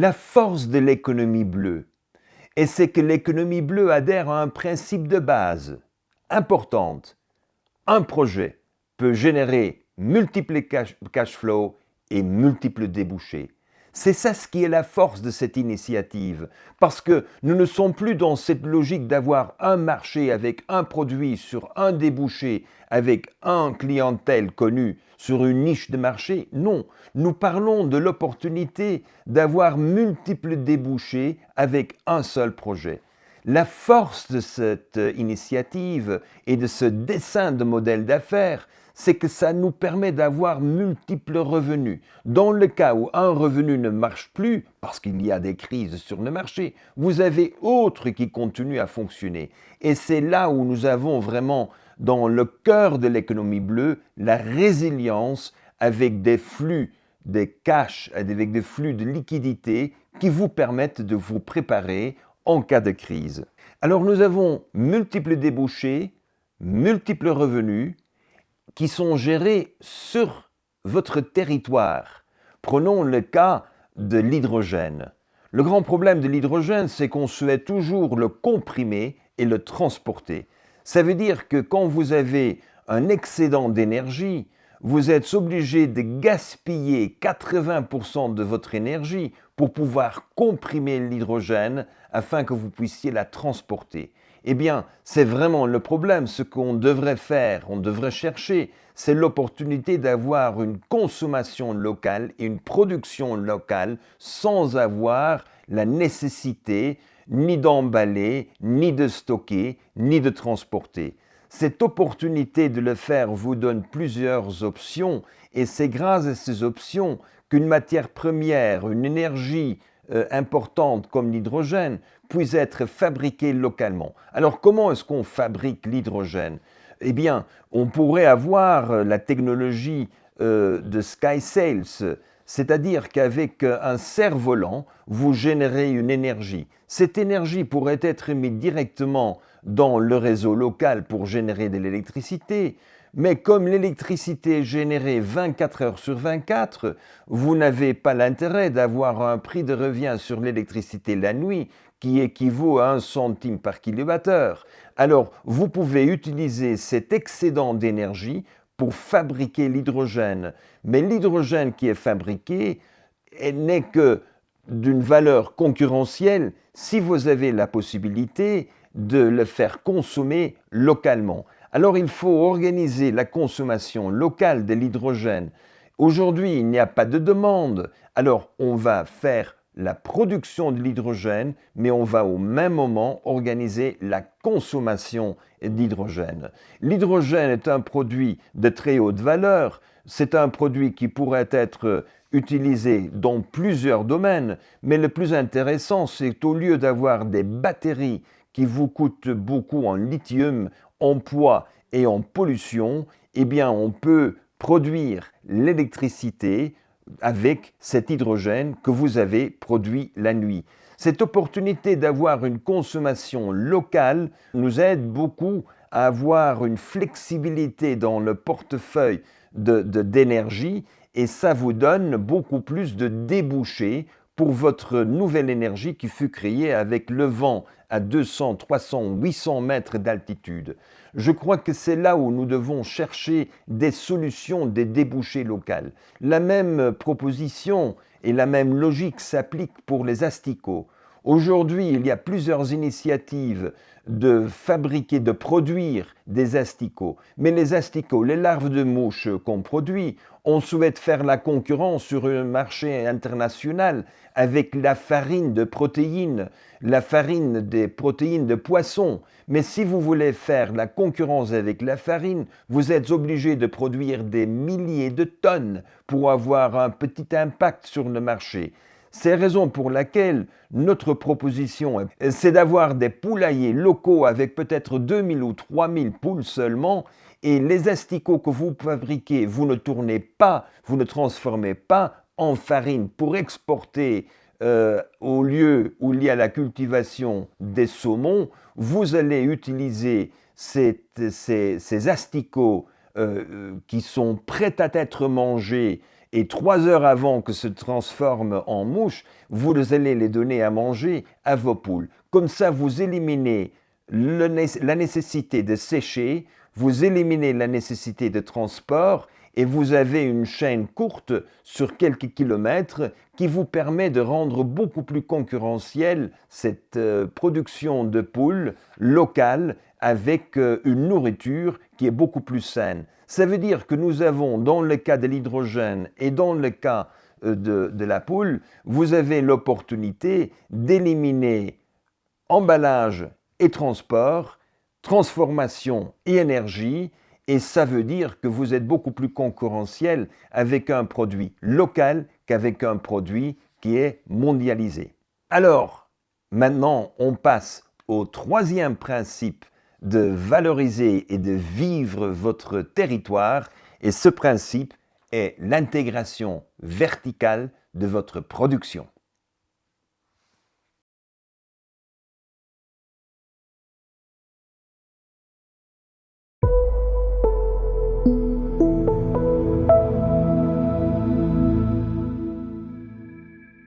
la force de l'économie bleue, et c'est que l'économie bleue adhère à un principe de base importante. Un projet peut générer multiples cash flows et multiples débouchés. C'est ça ce qui est la force de cette initiative, parce que nous ne sommes plus dans cette logique d'avoir un marché avec un produit sur un débouché, avec un clientèle connu sur une niche de marché. Non, nous parlons de l'opportunité d'avoir multiples débouchés avec un seul projet. La force de cette initiative et de ce dessin de modèle d'affaires, c'est que ça nous permet d'avoir multiples revenus. Dans le cas où un revenu ne marche plus, parce qu'il y a des crises sur le marché, vous avez autre qui continue à fonctionner. Et c'est là où nous avons vraiment, dans le cœur de l'économie bleue, la résilience avec des flux, des cash, avec des flux de liquidités qui vous permettent de vous préparer en cas de crise. Alors nous avons multiples débouchés, multiples revenus, qui sont gérés sur votre territoire. Prenons le cas de l'hydrogène. Le grand problème de l'hydrogène, c'est qu'on souhaite toujours le comprimer et le transporter. Ça veut dire que quand vous avez un excédent d'énergie, vous êtes obligé de gaspiller 80% de votre énergie pour pouvoir comprimer l'hydrogène afin que vous puissiez la transporter. Eh bien, c'est vraiment le problème. Ce qu'on devrait faire, on devrait chercher, c'est l'opportunité d'avoir une consommation locale et une production locale sans avoir la nécessité ni d'emballer, ni de stocker, ni de transporter. Cette opportunité de le faire vous donne plusieurs options et c'est grâce à ces options qu'une matière première, une énergie importante comme l'hydrogène puisse être fabriquée localement. Alors comment est-ce qu'on fabrique l'hydrogène? Eh bien, on pourrait avoir la technologie de SkySails, c'est-à-dire qu'avec un cerf-volant, vous générez une énergie. Cette énergie pourrait être mise directement dans le réseau local pour générer de l'électricité, mais comme l'électricité est générée 24 heures sur 24, vous n'avez pas l'intérêt d'avoir un prix de revient sur l'électricité la nuit qui équivaut à 1 centime par kilowattheure. Alors, vous pouvez utiliser cet excédent d'énergie pour fabriquer l'hydrogène. Mais l'hydrogène qui est fabriqué n'est que d'une valeur concurrentielle si vous avez la possibilité de le faire consommer localement. Alors il faut organiser la consommation locale de l'hydrogène. Aujourd'hui, il n'y a pas de demande. Alors on va faire la production de l'hydrogène, mais on va au même moment organiser la consommation d'hydrogène. L'hydrogène est un produit de très haute valeur. C'est un produit qui pourrait être utilisé dans plusieurs domaines, mais le plus intéressant, c'est qu'au lieu d'avoir des batteries qui vous coûtent beaucoup en lithium, en poids et en pollution, eh bien on peut produire l'électricité avec cet hydrogène que vous avez produit la nuit. Cette opportunité d'avoir une consommation locale nous aide beaucoup à avoir une flexibilité dans le portefeuille d'énergie et ça vous donne beaucoup plus de débouchés pour votre nouvelle énergie qui fut créée avec le vent à 200, 300, 800 mètres d'altitude. Je crois que c'est là où nous devons chercher des solutions, des débouchés locaux. La même proposition et la même logique s'applique pour les asticots. Aujourd'hui, il y a plusieurs initiatives de fabriquer, de produire des asticots. Mais les asticots, les larves de mouches qu'on produit, on souhaite faire la concurrence sur un marché international avec la farine de protéines, la farine des protéines de poisson. Mais si vous voulez faire la concurrence avec la farine, vous êtes obligé de produire des milliers de tonnes pour avoir un petit impact sur le marché. C'est la raison pour laquelle notre proposition, c'est d'avoir des poulaillers locaux avec peut-être 2000 ou 3000 poules seulement, et les asticots que vous fabriquez, vous ne tournez pas, vous ne transformez pas en farine pour exporter au lieu où il y a la cultivation des saumons, vous allez utiliser ces asticots qui sont prêts à être mangés et 3 heures avant que se transforment en mouches, vous allez les donner à manger à vos poules. Comme ça, vous éliminez la nécessité de sécher, vous éliminez la nécessité de transport et vous avez une chaîne courte sur quelques kilomètres qui vous permet de rendre beaucoup plus concurrentielle cette production de poules locales avec une nourriture qui est beaucoup plus saine. Ça veut dire que nous avons, dans le cas de l'hydrogène et dans le cas de la poule, vous avez l'opportunité d'éliminer emballage et transport, transformation et énergie, et ça veut dire que vous êtes beaucoup plus concurrentiel avec un produit local qu'avec un produit qui est mondialisé. Alors, maintenant, on passe au troisième principe de valoriser et de vivre votre territoire, et ce principe est l'intégration verticale de votre production.